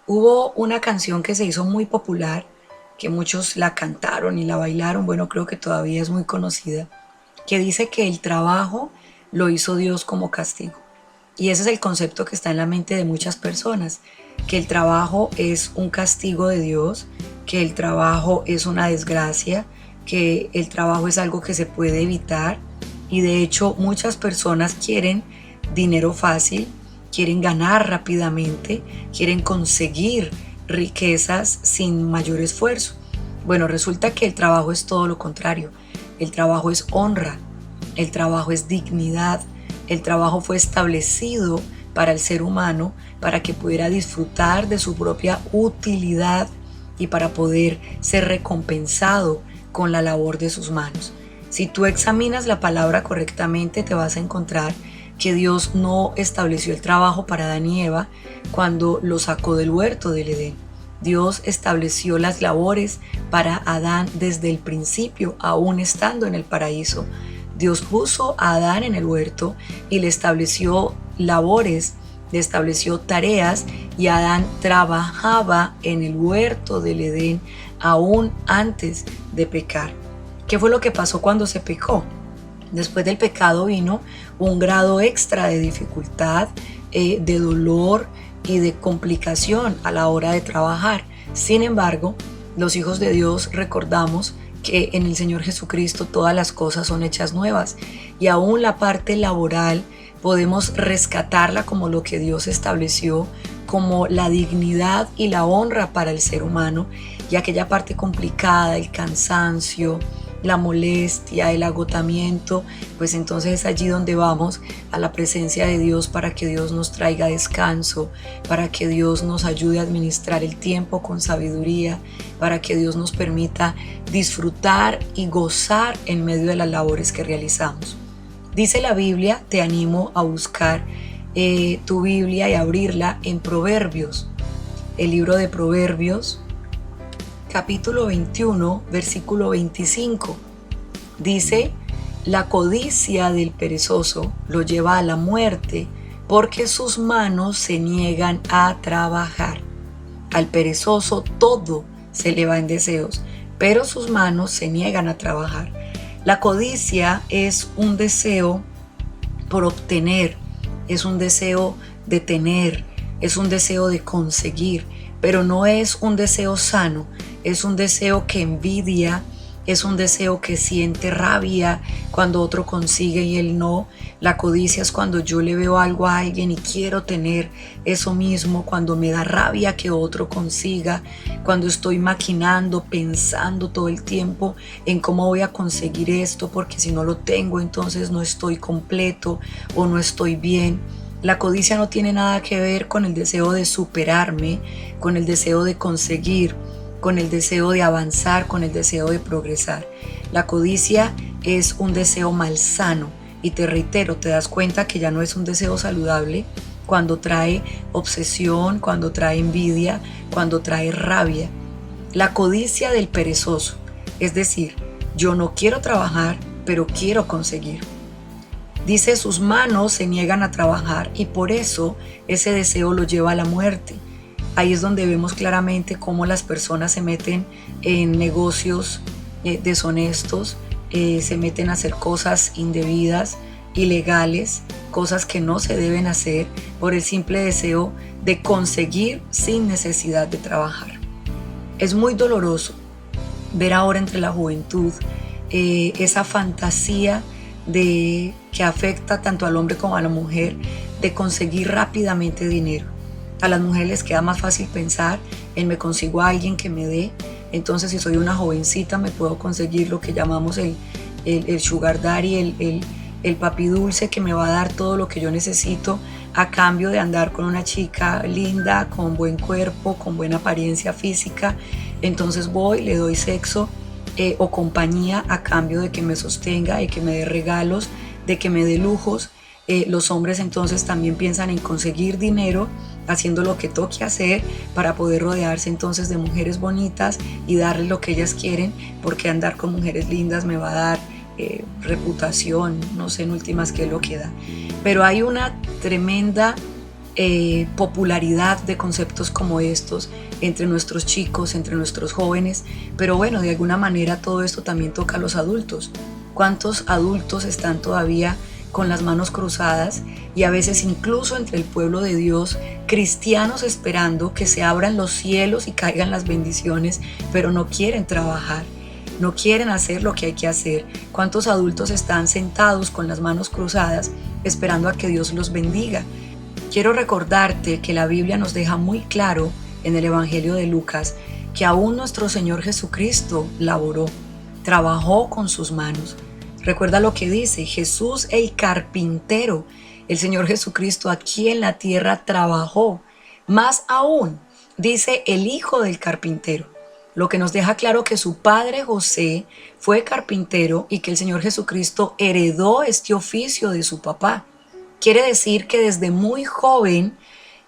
Hubo una canción que se hizo muy popular, que muchos la cantaron y la bailaron, bueno, creo que todavía es muy conocida, que dice que el trabajo lo hizo Dios como castigo. Y ese es el concepto que está en la mente de muchas personas, que el trabajo es un castigo de Dios, que el trabajo es una desgracia, que el trabajo es algo que se puede evitar. Y de hecho muchas personas quieren dinero fácil, quieren ganar rápidamente, quieren conseguir riquezas sin mayor esfuerzo. Bueno, resulta que el trabajo es todo lo contrario. El trabajo es honra, el trabajo es dignidad, el trabajo fue establecido para el ser humano para que pudiera disfrutar de su propia utilidad y para poder ser recompensado con la labor de sus manos. Si tú examinas la palabra correctamente, te vas a encontrar que Dios no estableció el trabajo para Adán y Eva cuando lo sacó del huerto del Edén. Dios estableció las labores para Adán desde el principio, aún estando en el paraíso. Dios puso a Adán en el huerto y le estableció labores, le estableció tareas, y Adán trabajaba en el huerto del Edén aún antes de pecar. ¿Qué fue lo que pasó cuando se pecó? Después del pecado vino un grado extra de dificultad, de dolor y de complicación a la hora de trabajar. Sin embargo, los hijos de Dios recordamos que en el Señor Jesucristo todas las cosas son hechas nuevas, y aún la parte laboral podemos rescatarla como lo que Dios estableció, como la dignidad y la honra para el ser humano, y aquella parte complicada, el cansancio, la molestia, el agotamiento, pues entonces es allí donde vamos a la presencia de Dios para que Dios nos traiga descanso, para que Dios nos ayude a administrar el tiempo con sabiduría, para que Dios nos permita disfrutar y gozar en medio de las labores que realizamos. Dice la Biblia, te animo a buscar tu Biblia y abrirla en Proverbios, el libro de Proverbios, capítulo 21, versículo 25. Dice: la codicia del perezoso lo lleva a la muerte, porque sus manos se niegan a trabajar. Al perezoso todo se le va en deseos, pero sus manos se niegan a trabajar. La codicia es un deseo por obtener, es un deseo de tener, es un deseo de conseguir, pero no es un deseo sano. Es un deseo que envidia, es un deseo que siente rabia cuando otro consigue y él no. La codicia es cuando yo le veo algo a alguien y quiero tener eso mismo, cuando me da rabia que otro consiga, cuando estoy maquinando, pensando todo el tiempo en cómo voy a conseguir esto, porque si no lo tengo entonces no estoy completo o no estoy bien. La codicia no tiene nada que ver con el deseo de superarme, con el deseo de conseguir, con el deseo de avanzar, con el deseo de progresar. La codicia es un deseo malsano, y te reitero, te das cuenta que ya no es un deseo saludable cuando trae obsesión, cuando trae envidia, cuando trae rabia. La codicia del perezoso, es decir, yo no quiero trabajar, pero quiero conseguir. Dice, sus manos se niegan a trabajar y por eso ese deseo lo lleva a la muerte. Ahí es donde vemos claramente cómo las personas se meten en negocios deshonestos, se meten a hacer cosas indebidas, ilegales, cosas que no se deben hacer por el simple deseo de conseguir sin necesidad de trabajar. Es muy doloroso ver ahora entre la juventud esa fantasía que afecta tanto al hombre como a la mujer, de conseguir rápidamente dinero. A las mujeres les queda más fácil pensar en me consigo a alguien que me dé. Entonces, si soy una jovencita, me puedo conseguir lo que llamamos el sugar daddy, el papi dulce, que me va a dar todo lo que yo necesito a cambio de andar con una chica linda, con buen cuerpo, con buena apariencia física. Entonces voy, le doy sexo o compañía a cambio de que me sostenga, de que me dé regalos, de que me dé lujos. Los hombres entonces también piensan en conseguir dinero haciendo lo que toque hacer para poder rodearse entonces de mujeres bonitas y darles lo que ellas quieren, porque andar con mujeres lindas me va a dar reputación, no sé en últimas qué es lo que da. Pero hay una tremenda popularidad de conceptos como estos entre nuestros chicos, entre nuestros jóvenes, pero bueno, de alguna manera todo esto también toca a los adultos. ¿Cuántos adultos están todavía con las manos cruzadas y a veces incluso entre el pueblo de Dios, cristianos esperando que se abran los cielos y caigan las bendiciones, pero no quieren trabajar? No quieren hacer lo que hay que hacer. ¿Cuántos adultos están sentados con las manos cruzadas esperando a que Dios los bendiga? Quiero recordarte que la Biblia nos deja muy claro en el Evangelio de Lucas que aún nuestro Señor Jesucristo laboró, trabajó con sus manos. Recuerda lo que dice Jesús el carpintero. El Señor Jesucristo aquí en la tierra trabajó. Más aún, dice el hijo del carpintero, lo que nos deja claro que su padre José fue carpintero y que el Señor Jesucristo heredó este oficio de su papá. Quiere decir que desde muy joven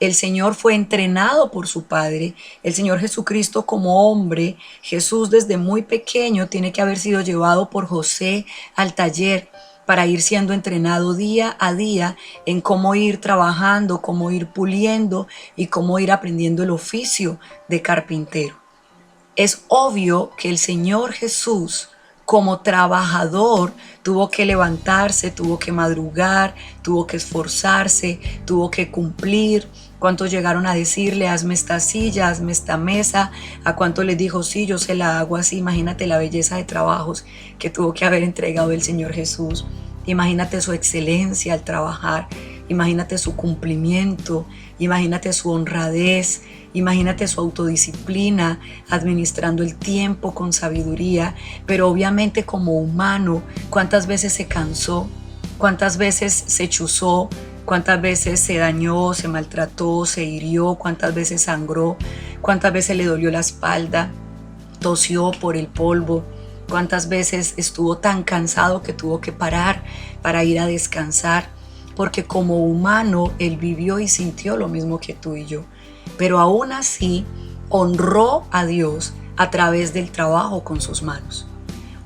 el Señor fue entrenado por su Padre. El Señor Jesucristo como hombre, Jesús desde muy pequeño tiene que haber sido llevado por José al taller para ir siendo entrenado día a día en cómo ir trabajando, cómo ir puliendo y cómo ir aprendiendo el oficio de carpintero. Es obvio que el Señor Jesús, como trabajador, tuvo que levantarse, tuvo que madrugar, tuvo que esforzarse, tuvo que cumplir. ¿Cuántos llegaron a decirle, hazme esta silla, hazme esta mesa? ¿A cuántos les dijo, sí, yo se la hago así? Imagínate la belleza de trabajos que tuvo que haber entregado el Señor Jesús. Imagínate su excelencia al trabajar, imagínate su cumplimiento, imagínate su honradez, imagínate su autodisciplina, administrando el tiempo con sabiduría, pero obviamente como humano, ¿cuántas veces se cansó? ¿Cuántas veces se chuzó? ¿Cuántas veces se dañó, se maltrató, se hirió? ¿Cuántas veces sangró? ¿Cuántas veces le dolió la espalda? Tosió por el polvo. ¿Cuántas veces estuvo tan cansado que tuvo que parar para ir a descansar? Porque como humano, él vivió y sintió lo mismo que tú y yo. Pero aún así, honró a Dios a través del trabajo con sus manos.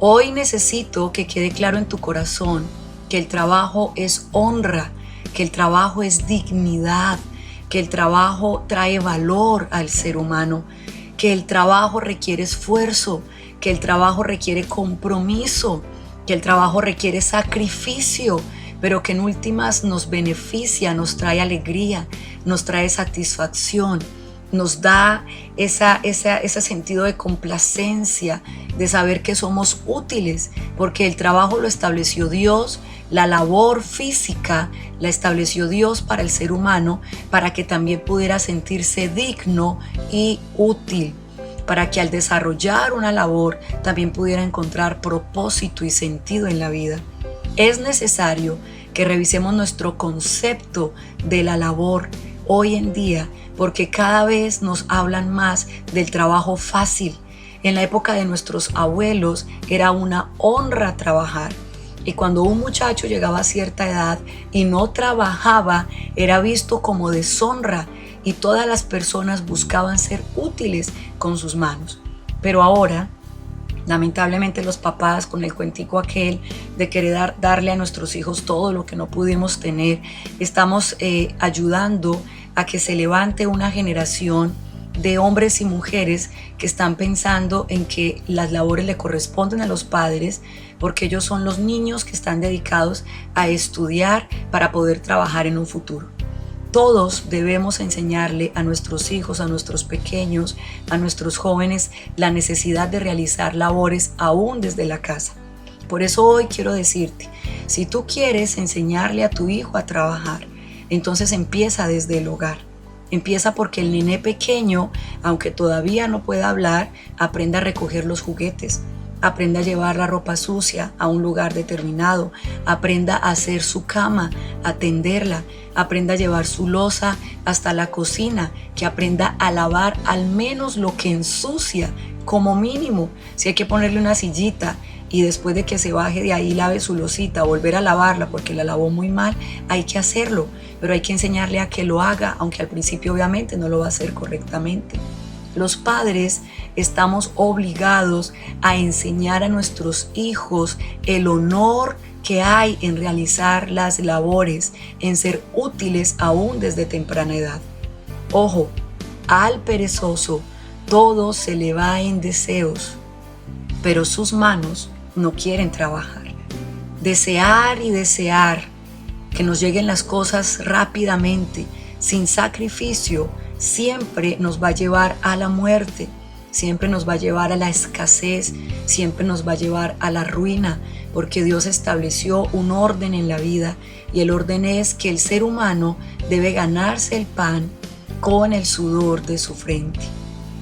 Hoy necesito que quede claro en tu corazón que el trabajo es honra, que el trabajo es dignidad, que el trabajo trae valor al ser humano, que el trabajo requiere esfuerzo, que el trabajo requiere compromiso, que el trabajo requiere sacrificio, pero que en últimas nos beneficia, nos trae alegría, nos trae satisfacción, nos da ese sentido de complacencia, de saber que somos útiles, porque el trabajo lo estableció Dios, la labor física la estableció Dios para el ser humano, para que también pudiera sentirse digno y útil, para que al desarrollar una labor también pudiera encontrar propósito y sentido en la vida. Es necesario que revisemos nuestro concepto de la labor hoy en día, porque cada vez nos hablan más del trabajo fácil. En la época de nuestros abuelos era una honra trabajar. Y cuando un muchacho llegaba a cierta edad y no trabajaba, era visto como deshonra y todas las personas buscaban ser útiles con sus manos. Pero ahora, lamentablemente los papás con el cuentico aquel de querer darle a nuestros hijos todo lo que no pudimos tener, estamos ayudando a que se levante una generación de hombres y mujeres que están pensando en que las labores le corresponden a los padres porque ellos son los niños que están dedicados a estudiar para poder trabajar en un futuro. Todos debemos enseñarle a nuestros hijos, a nuestros pequeños, a nuestros jóvenes la necesidad de realizar labores aún desde la casa. Por eso hoy quiero decirte, si tú quieres enseñarle a tu hijo a trabajar, entonces empieza desde el hogar. Empieza porque el nené pequeño, aunque todavía no pueda hablar, aprenda a recoger los juguetes, aprenda a llevar la ropa sucia a un lugar determinado, aprenda a hacer su cama, a tenderla, aprenda a llevar su loza hasta la cocina, que aprenda a lavar al menos lo que ensucia, como mínimo. Si hay que ponerle una sillita y después de que se baje de ahí lave su losita, volver a lavarla porque la lavó muy mal, hay que hacerlo, pero hay que enseñarle a que lo haga, aunque al principio obviamente no lo va a hacer correctamente. Los padres estamos obligados a enseñar a nuestros hijos el honor que hay en realizar las labores, en ser útiles aún desde temprana edad. Ojo, al perezoso todo se le va en deseos, pero sus manos no quieren trabajar. Desear y desear que nos lleguen las cosas rápidamente, sin sacrificio, siempre nos va a llevar a la muerte, siempre nos va a llevar a la escasez, siempre nos va a llevar a la ruina, porque Dios estableció un orden en la vida y el orden es que el ser humano debe ganarse el pan con el sudor de su frente.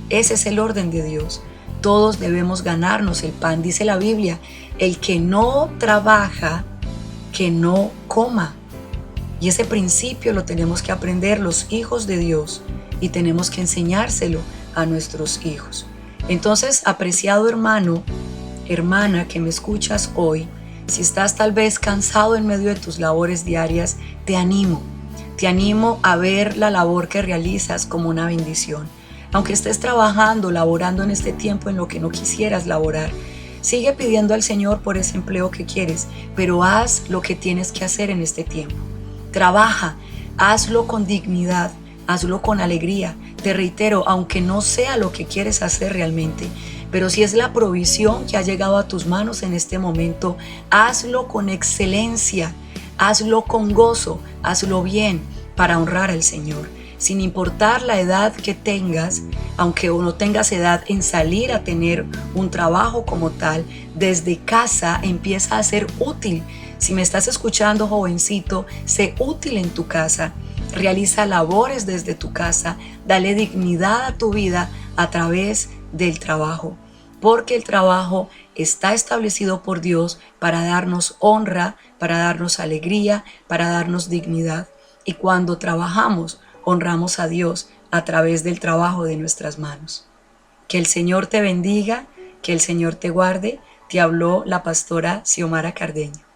Ese es el orden de Dios. Todos debemos ganarnos el pan. Dice la Biblia, el que no trabaja, que no coma. Y ese principio lo tenemos que aprender los hijos de Dios y tenemos que enseñárselo a nuestros hijos. Entonces, apreciado hermano, hermana que me escuchas hoy, si estás tal vez cansado en medio de tus labores diarias, te animo a ver la labor que realizas como una bendición. Aunque estés trabajando, laborando en este tiempo en lo que no quisieras laborar, sigue pidiendo al Señor por ese empleo que quieres, pero haz lo que tienes que hacer en este tiempo. Trabaja, hazlo con dignidad, hazlo con alegría. Te reitero, aunque no sea lo que quieres hacer realmente, pero si es la provisión que ha llegado a tus manos en este momento, hazlo con excelencia, hazlo con gozo, hazlo bien para honrar al Señor. Sin importar la edad que tengas, aunque no tengas edad en salir a tener un trabajo como tal, desde casa empieza a ser útil. Si me estás escuchando, jovencito, sé útil en tu casa, realiza labores desde tu casa, dale dignidad a tu vida a través del trabajo, porque el trabajo está establecido por Dios para darnos honra, para darnos alegría, para darnos dignidad. Y cuando trabajamos, honramos a Dios a través del trabajo de nuestras manos. Que el Señor te bendiga, que el Señor te guarde. Te habló la pastora Xiomara Cardeño.